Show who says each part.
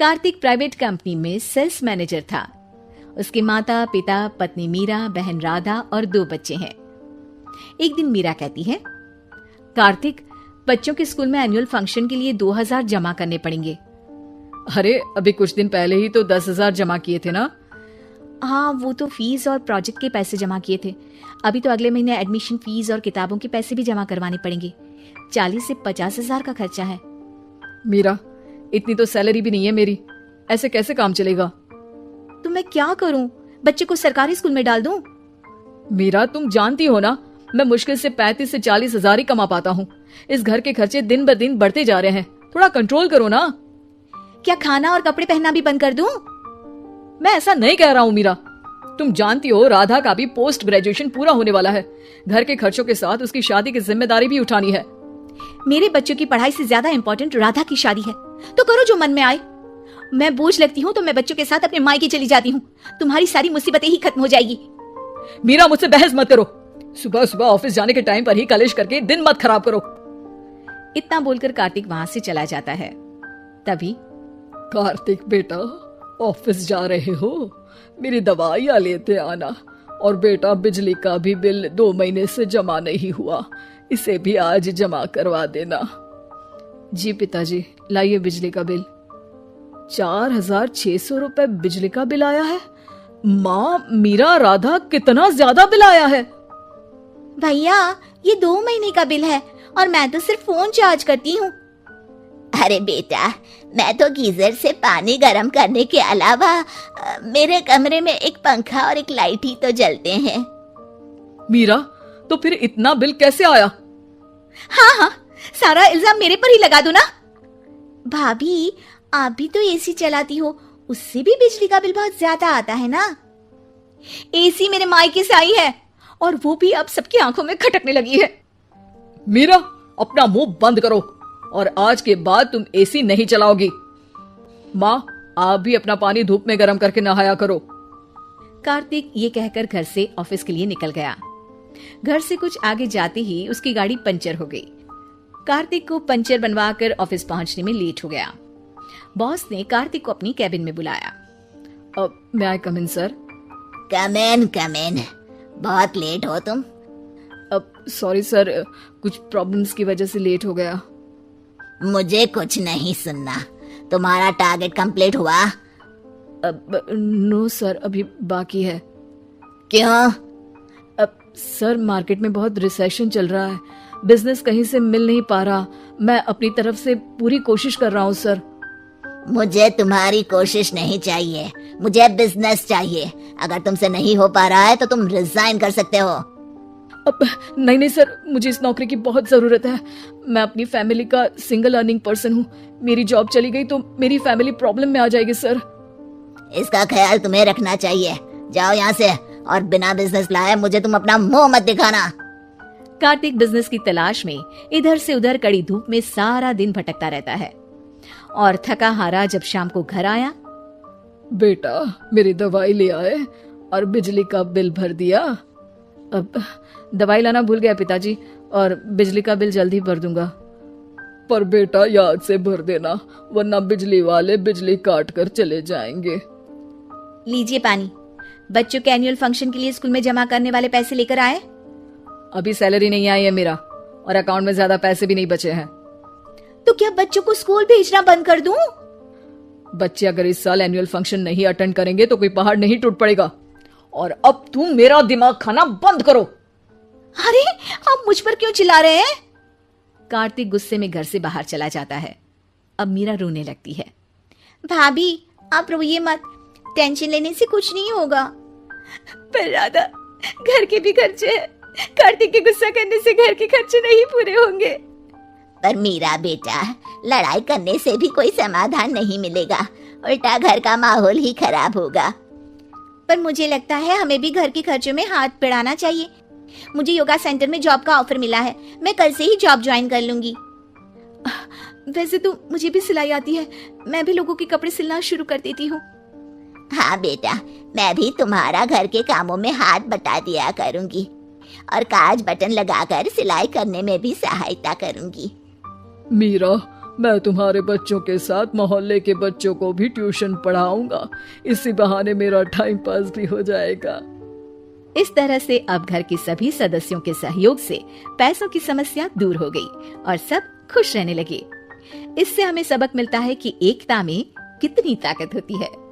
Speaker 1: Kartik private company में sales manager था। उसके माता पिता, पत्नी मीरा, बहन राधा और 2 बच्चे हैं। एक दिन मीरा कहती है, कार्तिक, बच्चों के स्कूल में एनुअल फंक्शन के लिए 2000 जमा करने पड़ेंगे।
Speaker 2: अरे अभी कुछ दिन पहले ही तो 10,000 जमा किए थे ना।
Speaker 1: हाँ, वो तो फीस और प्रोजेक्ट के पैसे जमा किए थे। अभी तो अगले महीने एडमिशन फीस और किताबों के पैसे भी जमा करवाने पड़ेंगे। 40 से 50,000 का खर्चा है।
Speaker 2: मीरा, इतनी तो सैलरी भी नहीं है मेरी, ऐसे कैसे काम चलेगा?
Speaker 1: तो मैं क्या करूं? बच्चे को सरकारी स्कूल में डाल दूं?
Speaker 2: मीरा, तुम जानती हो ना, मैं मुश्किल से 35 से 40,000 ही कमा पाता हूँ। इस घर के खर्चे दिन ब दिन बढ़ते जा रहे हैं, थोड़ा कंट्रोल करो ना।
Speaker 1: क्या खाना और कपड़े पहनना भी बंद कर दूं?
Speaker 2: मैं ऐसा नहीं कह रहा हूँ मीरा। तुम जानती हो राधा का भी पोस्ट ग्रेजुएशन पूरा होने वाला है। घर के खर्चों के साथ उसकी शादी की जिम्मेदारी भी उठानी है।
Speaker 1: मेरे बच्चों की पढ़ाई से ज्यादा इम्पोर्टेंट राधा की शादी है, तो करो जो मन में आए। मैं बोझ लगती हूँ तो मैं बच्चों के साथ अपने मायके चली जाती हूँ। तुम्हारी सारी मुसीबतें ही खत्म हो जाएगी।
Speaker 2: मीरा, मुझसे बहस मत करो। सुबह सुबह ऑफिस जाने के टाइम पर ही कलेश करके दिन मत खराब करो।
Speaker 1: इतना बोलकर कार्तिक वहां से चला जाता है। तभी,
Speaker 2: कार्तिक बेटा, ऑफिस जा रहे हो? मेरी दवाइयाँ लेते आना। और बेटा, बिजली का भी बिल 2 महीने से जमा नहीं हुआ, इसे भी आज जमा करवा देना। जी पिताजी, लाइए बिजली का बिल। 4,600 रुपए बिजली का बिल आया है। माँ, मीरा, राधा, कितना ज्यादा बिल आया है।
Speaker 1: भैया, ये 2 महीने का बिल है और मैं तो सिर्फ फोन चार्ज करती हूँ।
Speaker 3: अरे बेटा, मैं तो गीजर से पानी गर्म करने के अलावा मेरे कमरे में एक पंखा और एक लाइट ही तो जलते हैं।
Speaker 2: मीरा, तो फिर इतना बिल कैसे आया?
Speaker 1: हाँ, सारा इल्जाम मेरे पर ही लगा दो ना। भाभी, आप भी तो एसी चलाती हो, उससे भी बिजली का बिल बहुत ज्यादा आता है ना। एसी मेरे मायके से आई है और वो भी अब सबकी आंखों में खटकने लगी है।
Speaker 2: मीरा, अपना मुंह बंद करो और आज के बाद तुम एसी नहीं चलाओगी। माँ, आप भी अपना पानी धूप में गर्म करके नहाया करो।
Speaker 1: कार्तिक ये कहकर घर से ऑफिस के लिए निकल गया। घर से कुछ आगे जाते ही उसकी गाड़ी पंचर हो गई। कार्तिक को पंचर बनवाकर ऑफिस पहुंचने में लेट हो गया। बॉस ने कार्तिक को अपनी कैबिन में बुलाया।
Speaker 2: मैं आई कम इन सर?
Speaker 3: कम इन। बहुत लेट हो तुम।
Speaker 2: सॉरी सर, कुछ प्रॉब्लम्स की वजह से लेट हो गया।
Speaker 3: मुझे कुछ नहीं सुनना। तुम्हारा टारगेट कंप्लीट हुआ?
Speaker 2: नो सर, अभी बाकी है।
Speaker 3: क्यों?
Speaker 2: सर, मार्केट में बहुत रिसेशन चल रहा है, बिजनेस कहीं से मिल नहीं पा रहा। मैं अपनी तरफ से पूरी कोशिश कर रहा हूँ सर।
Speaker 3: मुझे तुम्हारी कोशिश नहीं चाहिए, मुझे बिजनेस चाहिए। अगर तुमसे नहीं हो पा रहा है तो तुम रिजाइन कर सकते हो।
Speaker 2: नहीं सर, मुझे इस नौकरी की बहुत जरूरत है। मैं अपनी फैमिली का सिंगल अर्निंग पर्सन हूँ। मेरी जॉब चली गई तो मेरी फैमिली प्रॉब्लम में आ जाएगी सर।
Speaker 3: इसका ख्याल तुम्हें रखना चाहिए। जाओ यहाँ से, और बिना बिजनेस लाए मुझे तुम अपना मुंह मत दिखाना।
Speaker 1: कार्तिक बिजनेस की तलाश में इधर से उधर कड़ी धूप में सारा दिन भटकता रहता है और थका हारा जब शाम को घर आया।
Speaker 2: बेटा, मेरी दवाई ले आए और बिजली का बिल भर दिया? अब दवाई लाना भूल गया पिताजी, और बिजली का बिल जल्दी भर दूंगा। पर बेटा, याद से भर देना, वरना बिजली वाले बिजली काट कर चले जाएंगे।
Speaker 1: लीजिए पानी। बच्चों के एनुअल फंक्शन के लिए स्कूल में जमा करने वाले पैसे लेकर आए?
Speaker 2: अभी सैलरी नहीं आई है मेरा, और अकाउंट में ज्यादा पैसे भी नहीं बचे हैं।
Speaker 1: तो क्या बच्चों को स्कूल भेजना बंद कर दूं?
Speaker 2: बच्चे अगर इस साल एनुअल फंक्शन नहीं अटेंड करेंगे तो कोई पहाड़ नहीं टूट पड़ेगा। और अब तुम मेरा दिमाग खाना बंद करो।
Speaker 1: अरे, आप मुझ पर क्यों चिल्ला रहे हैं? कार्तिक गुस्से में घर से बाहर चला जाता है। अब मीरा रोने लगती है। भाभी, आप रोइए मत, टेंशन लेने से कुछ नहीं होगा। पर राधा, घर के भी खर्चे हैं। कार्तिक के गुस्सा करने से घर के खर्चे नहीं पूरे होंगे।
Speaker 3: पर मीरा बेटा, लड़ाई करने से भी कोई समाधान नहीं मिलेगा, उल्टा घर का माहौल ही खराब होगा।
Speaker 1: पर मुझे लगता है हमें भी घर के खर्चों में हाथ बढ़ाना चाहिए। मुझे योगा सेंटर में जॉब का ऑफर मिला है, मैं कल से ही जॉब ज्वाइन कर लूंगी। वैसे तो मुझे भी सिलाई आती है, मैं भी लोगों के कपड़े सिलना शुरू कर देती हूँ।
Speaker 3: हाँ बेटा, मैं भी तुम्हारा घर के कामों में हाथ बटा दिया करूंगी और काज बटन लगाकर सिलाई करने में भी सहायता करूंगी।
Speaker 2: मीरा, मैं तुम्हारे बच्चों के साथ मोहल्ले के बच्चों को भी ट्यूशन पढ़ाऊंगा। इसी बहाने मेरा टाइम पास भी हो जाएगा।
Speaker 1: इस तरह से अब घर के सभी सदस्यों के सहयोग से पैसों की समस्या दूर हो गई और सब खुश रहने लगे। इससे हमें सबक मिलता है कि एकता में कितनी ताकत होती है।